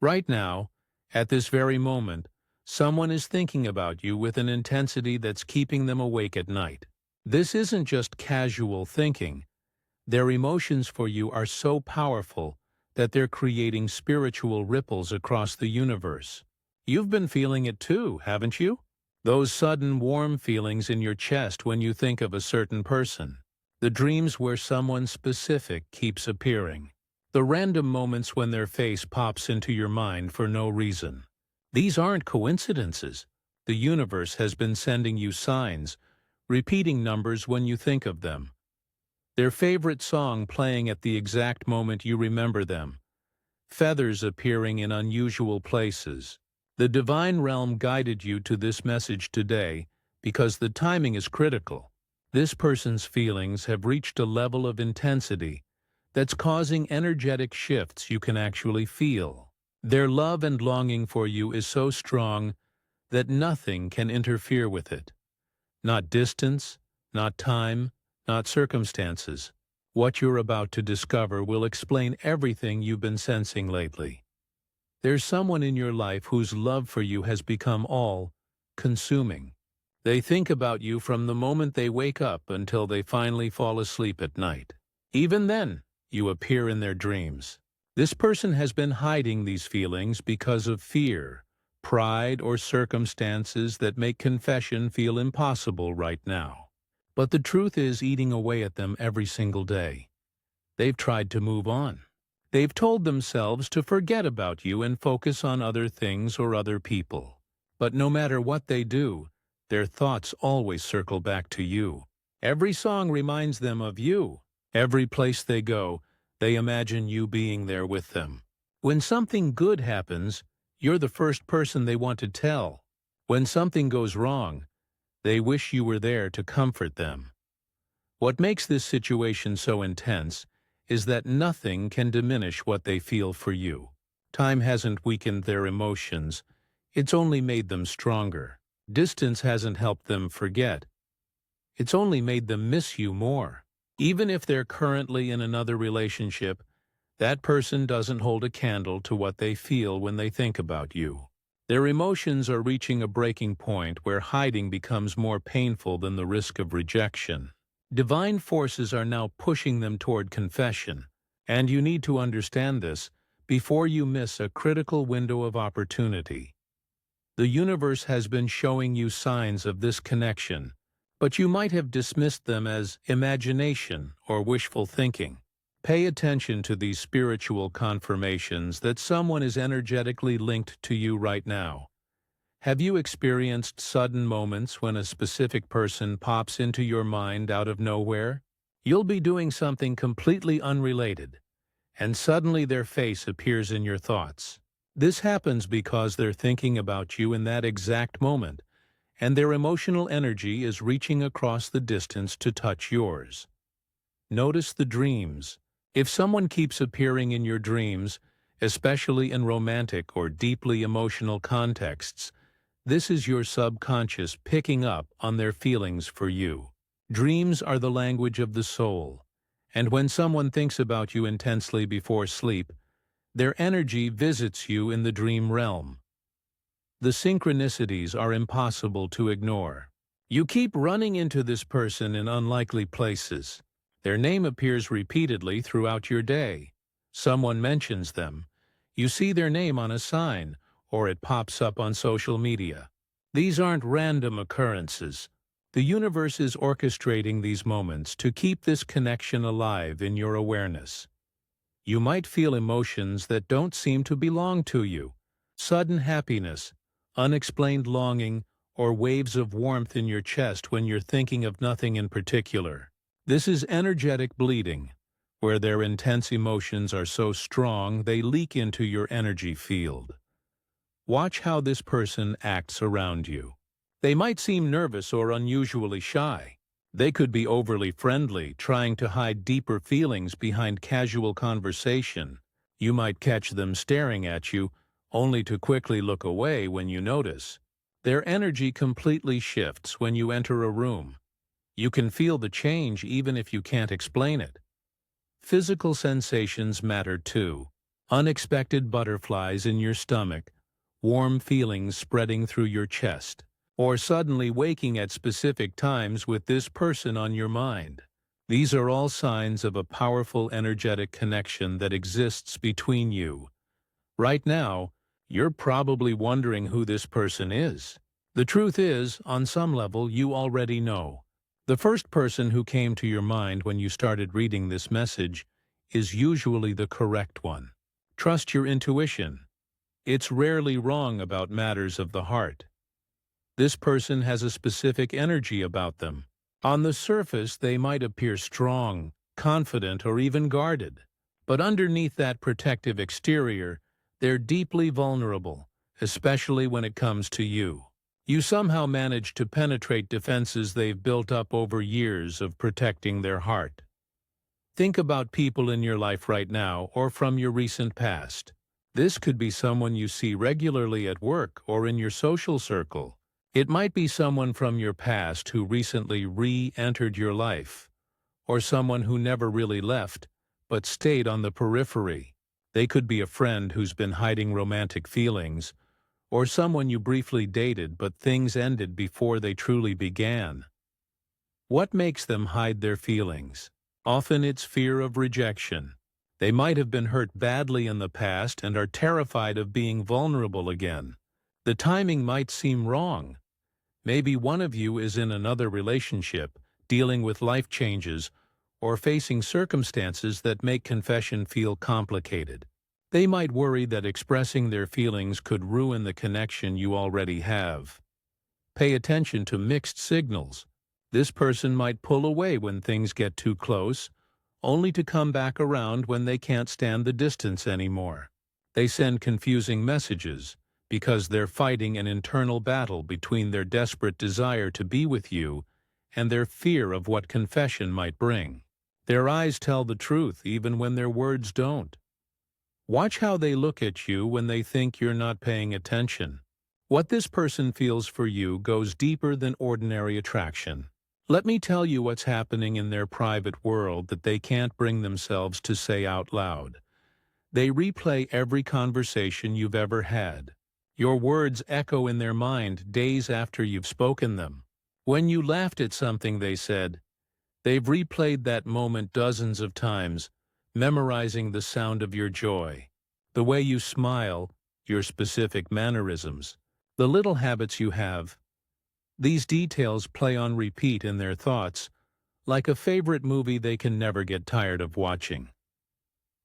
Right now, at this very moment, someone is thinking about you with an intensity that's keeping them awake at night. This isn't just casual thinking. Their emotions for you are so powerful that they're creating spiritual ripples across the universe. You've been feeling it too, haven't you? Those sudden warm feelings in your chest when you think of a certain person. The dreams where someone specific keeps appearing. The random moments when their face pops into your mind for no reason. These aren't coincidences. The universe has been sending you signs, repeating numbers when you think of them. Their favorite song playing at the exact moment you remember them. Feathers appearing in unusual places. The divine realm guided you to this message today because the timing is critical. This person's feelings have reached a level of intensity that's causing energetic shifts you can actually feel. Their love and longing for you is so strong that nothing can interfere with it. Not distance, not time, not circumstances. What you're about to discover will explain everything you've been sensing lately. There's someone in your life whose love for you has become all-consuming. They think about you from the moment they wake up until they finally fall asleep at night. Even then, you appear in their dreams. This person has been hiding these feelings because of fear, pride, or circumstances that make confession feel impossible right now. But the truth is eating away at them every single day. They've tried to move on. They've told themselves to forget about you and focus on other things or other people. But no matter what they do, their thoughts always circle back to you. Every song reminds them of you. Every place they go, they imagine you being there with them. When something good happens, you're the first person they want to tell. When something goes wrong, they wish you were there to comfort them. What makes this situation so intense is that nothing can diminish what they feel for you. Time hasn't weakened their emotions, it's only made them stronger. Distance hasn't helped them forget. It's only made them miss you more. Even if they're currently in another relationship, that person doesn't hold a candle to what they feel when they think about you. Their emotions are reaching a breaking point where hiding becomes more painful than the risk of rejection. Divine forces are now pushing them toward confession, and you need to understand this before you miss a critical window of opportunity. The universe has been showing you signs of this connection, but you might have dismissed them as imagination or wishful thinking. Pay attention to these spiritual confirmations that someone is energetically linked to you right now. Have you experienced sudden moments when a specific person pops into your mind out of nowhere? You'll be doing something completely unrelated, and suddenly their face appears in your thoughts. This happens because they're thinking about you in that exact moment, and their emotional energy is reaching across the distance to touch yours. Notice the dreams. If someone keeps appearing in your dreams, especially in romantic or deeply emotional contexts, this is your subconscious picking up on their feelings for you. Dreams are the language of the soul, and when someone thinks about you intensely before sleep, their energy visits you in the dream realm. The synchronicities are impossible to ignore. You keep running into this person in unlikely places. Their name appears repeatedly throughout your day. Someone mentions them. You see their name on a sign, or it pops up on social media. These aren't random occurrences. The universe is orchestrating these moments to keep this connection alive in your awareness. You might feel emotions that don't seem to belong to you. Sudden happiness, unexplained longing, or waves of warmth in your chest when you're thinking of nothing in particular. This is energetic bleeding, where their intense emotions are so strong they leak into your energy field. Watch how this person acts around you. They might seem nervous or unusually shy. They could be overly friendly, trying to hide deeper feelings behind casual conversation. You might catch them staring at you, only to quickly look away when you notice. Their energy completely shifts when you enter a room. You can feel the change even if you can't explain it. Physical sensations matter too. unexpected butterflies in your stomach, warm feelings spreading through your chest, or suddenly waking at specific times with this person on your mind. These are all signs of a powerful energetic connection that exists between you. Right now, you're probably wondering who this person is. The truth is, on some level, you already know. The first person who came to your mind when you started reading this message is usually the correct one. Trust your intuition. It's rarely wrong about matters of the heart. This person has a specific energy about them. On the surface, they might appear strong, confident, or even guarded. But underneath that protective exterior, they're deeply vulnerable, especially when it comes to you. You somehow manage to penetrate defenses they've built up over years of protecting their heart. Think about people in your life right now or from your recent past. This could be someone you see regularly at work or in your social circle. It might be someone from your past who recently re-entered your life, or someone who never really left, but stayed on the periphery. They could be a friend who's been hiding romantic feelings, or someone you briefly dated but things ended before they truly began. What makes them hide their feelings? Often it's fear of rejection. They might have been hurt badly in the past and are terrified of being vulnerable again. The timing might seem wrong. Maybe one of you is in another relationship, dealing with life changes, or facing circumstances that make confession feel complicated. They might worry that expressing their feelings could ruin the connection you already have. Pay attention to mixed signals. This person might pull away when things get too close, only to come back around when they can't stand the distance anymore. They send confusing messages because they're fighting an internal battle between their desperate desire to be with you and their fear of what confession might bring. Their eyes tell the truth even when their words don't. Watch how they look at you when they think you're not paying attention. What this person feels for you goes deeper than ordinary attraction. Let me tell you what's happening in their private world that they can't bring themselves to say out loud. They replay every conversation you've ever had. Your words echo in their mind days after you've spoken them. When you laughed at something they said, they've replayed that moment dozens of times, memorizing the sound of your joy, the way you smile, your specific mannerisms, the little habits you have. These details play on repeat in their thoughts, like a favorite movie they can never get tired of watching.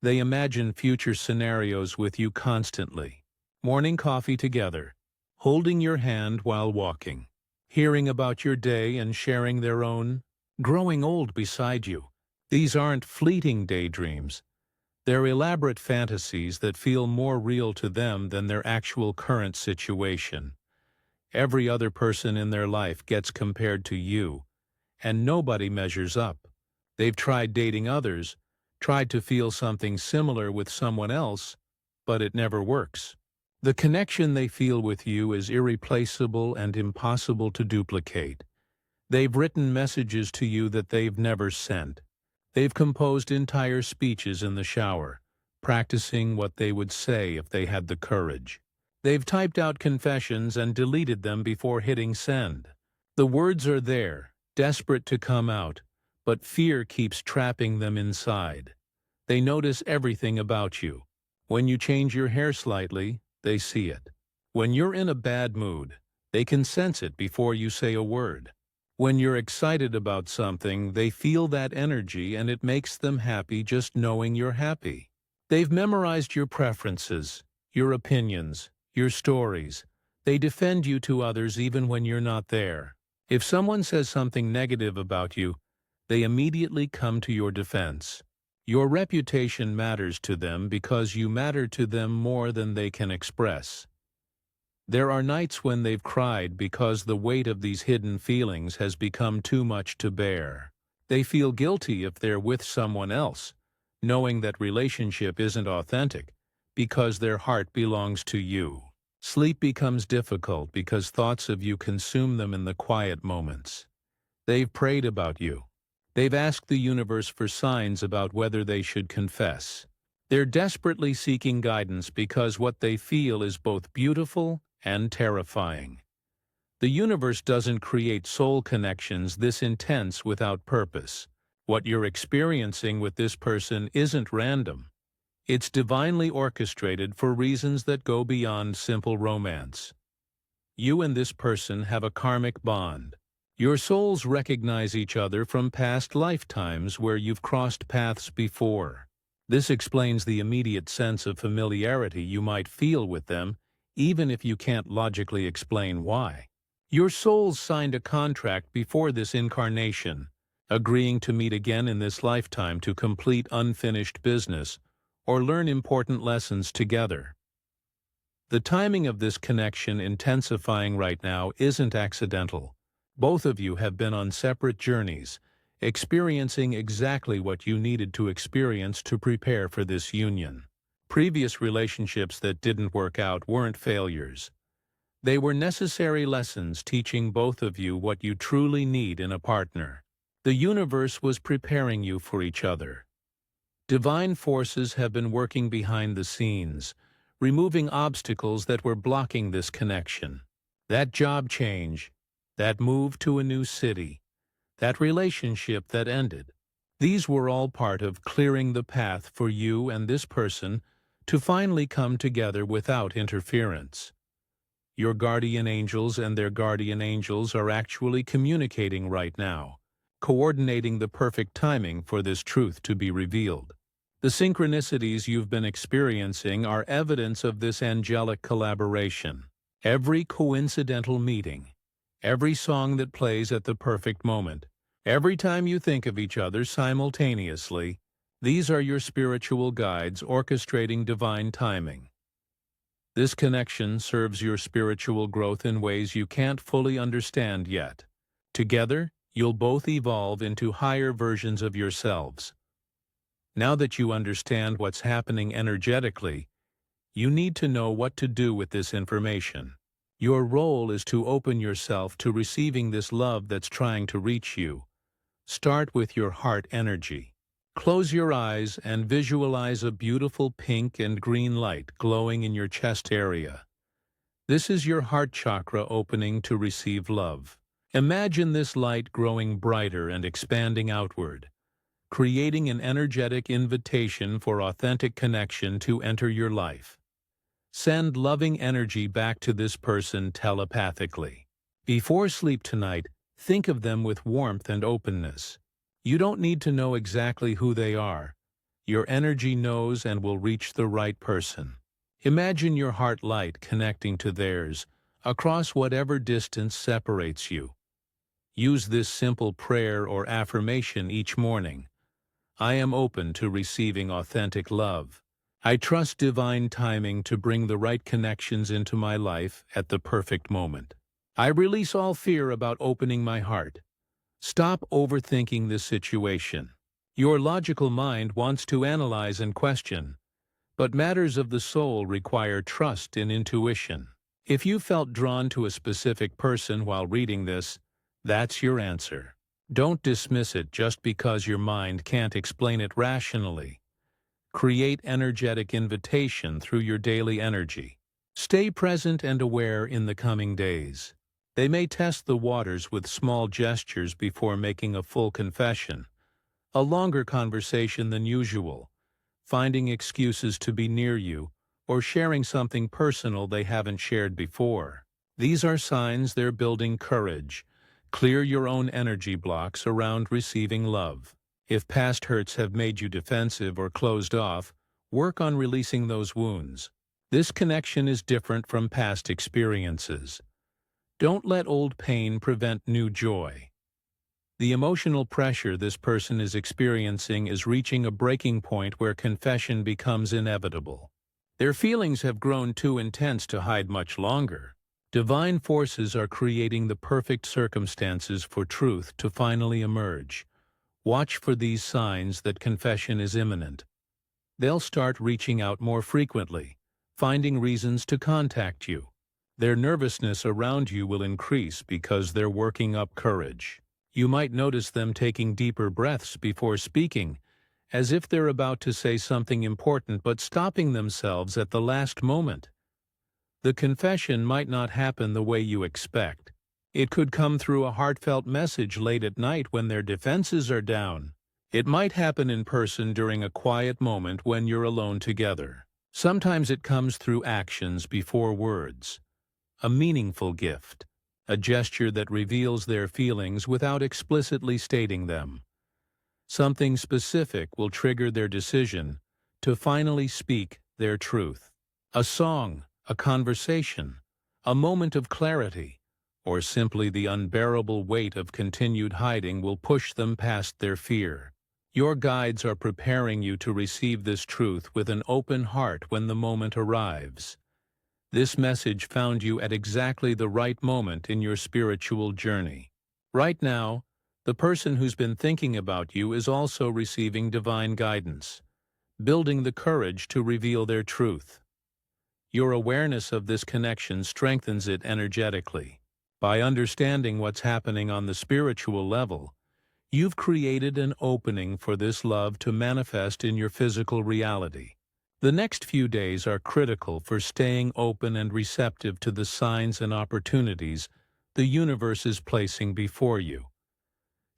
They imagine future scenarios with you constantly. Morning coffee together, holding your hand while walking, hearing about your day and sharing their own, growing old beside you. These aren't fleeting daydreams. They're elaborate fantasies that feel more real to them than their actual current situation. Every other person in their life gets compared to you, and nobody measures up. They've tried dating others, tried to feel something similar with someone else, but it never works. The connection they feel with you is irreplaceable and impossible to duplicate. They've written messages to you that they've never sent. They've composed entire speeches in the shower, practicing what they would say if they had the courage. They've typed out confessions and deleted them before hitting send. The words are there, desperate to come out, but fear keeps trapping them inside. They notice everything about you. When you change your hair slightly, they see it. When you're in a bad mood, they can sense it before you say a word. When you're excited about something, they feel that energy and it makes them happy just knowing you're happy. They've memorized your preferences, your opinions, your stories. They defend you to others even when you're not there. If someone says something negative about you, they immediately come to your defense. Your reputation matters to them because you matter to them more than they can express. There are nights when they've cried because the weight of these hidden feelings has become too much to bear. They feel guilty if they're with someone else, knowing that relationship isn't authentic, because their heart belongs to you. Sleep becomes difficult because thoughts of you consume them in the quiet moments. They've prayed about you. They've asked the universe for signs about whether they should confess. They're desperately seeking guidance because what they feel is both beautiful and terrifying. The universe doesn't create soul connections this intense without purpose. What you're experiencing with this person isn't random. It's divinely orchestrated for reasons that go beyond simple romance. You and this person have a karmic bond. Your souls recognize each other from past lifetimes where you've crossed paths before. This explains the immediate sense of familiarity you might feel with them, even if you can't logically explain why. Your souls signed a contract before this incarnation, agreeing to meet again in this lifetime to complete unfinished business or learn important lessons together. The timing of this connection intensifying right now isn't accidental. Both of you have been on separate journeys, experiencing exactly what you needed to experience to prepare for this union. Previous relationships that didn't work out weren't failures. They were necessary lessons teaching both of you what you truly need in a partner. The universe was preparing you for each other. Divine forces have been working behind the scenes, removing obstacles that were blocking this connection. That job change, that move to a new city, that relationship that ended. These were all part of clearing the path for you and this person to finally come together without interference. Your guardian angels and their guardian angels are actually communicating right now, coordinating the perfect timing for this truth to be revealed. The synchronicities you've been experiencing are evidence of this angelic collaboration. Every coincidental meeting, every song that plays at the perfect moment, every time you think of each other simultaneously, these are your spiritual guides orchestrating divine timing. This connection serves your spiritual growth in ways you can't fully understand yet. Together, you'll both evolve into higher versions of yourselves. Now that you understand what's happening energetically, you need to know what to do with this information. Your role is to open yourself to receiving this love that's trying to reach you. Start with your heart energy. Close your eyes and visualize a beautiful pink and green light glowing in your chest area. This is your heart chakra opening to receive love. Imagine this light growing brighter and expanding outward, creating an energetic invitation for authentic connection to enter your life. Send loving energy back to this person telepathically. Before sleep tonight, think of them with warmth and openness. You don't need to know exactly who they are. Your energy knows and will reach the right person. Imagine your heart light connecting to theirs across whatever distance separates you. Use this simple prayer or affirmation each morning. I am open to receiving authentic love. I trust divine timing to bring the right connections into my life at the perfect moment. I release all fear about opening my heart. Stop overthinking this situation. Your logical mind wants to analyze and question, but matters of the soul require trust and intuition. If you felt drawn to a specific person while reading this, that's your answer. Don't dismiss it just because your mind can't explain it rationally. Create energetic invitation through your daily energy. Stay present and aware in the coming days. They may test the waters with small gestures before making a full confession, a longer conversation than usual, finding excuses to be near you, or sharing something personal they haven't shared before. These are signs they're building courage. Clear your own energy blocks around receiving love. If past hurts have made you defensive or closed off, work on releasing those wounds. This connection is different from past experiences. Don't let old pain prevent new joy. The emotional pressure this person is experiencing is reaching a breaking point where confession becomes inevitable. Their feelings have grown too intense to hide much longer. Divine forces are creating the perfect circumstances for truth to finally emerge. Watch for these signs that confession is imminent. They'll start reaching out more frequently, finding reasons to contact you. Their nervousness around you will increase because they're working up courage. You might notice them taking deeper breaths before speaking, as if they're about to say something important but stopping themselves at the last moment. The confession might not happen the way you expect. It could come through a heartfelt message late at night when their defenses are down. It might happen in person during a quiet moment when you're alone together. Sometimes it comes through actions before words. A meaningful gift, a gesture that reveals their feelings without explicitly stating them. Something specific will trigger their decision to finally speak their truth. A song, a conversation, a moment of clarity, or simply the unbearable weight of continued hiding will push them past their fear. Your guides are preparing you to receive this truth with an open heart when the moment arrives. This message found you at exactly the right moment in your spiritual journey. Right now, the person who's been thinking about you is also receiving divine guidance, building the courage to reveal their truth. Your awareness of this connection strengthens it energetically. By understanding what's happening on the spiritual level, you've created an opening for this love to manifest in your physical reality. The next few days are critical for staying open and receptive to the signs and opportunities the universe is placing before you.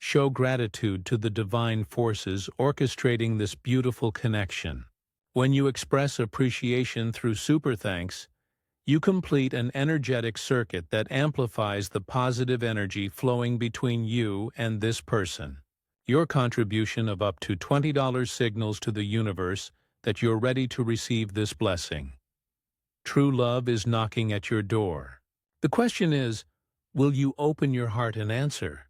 Show gratitude to the divine forces orchestrating this beautiful connection. When you express appreciation through super thanks, you complete an energetic circuit that amplifies the positive energy flowing between you and this person. Your contribution of up to $20 signals to the universe that you're ready to receive this blessing. True love is knocking at your door. The question is, will you open your heart and answer?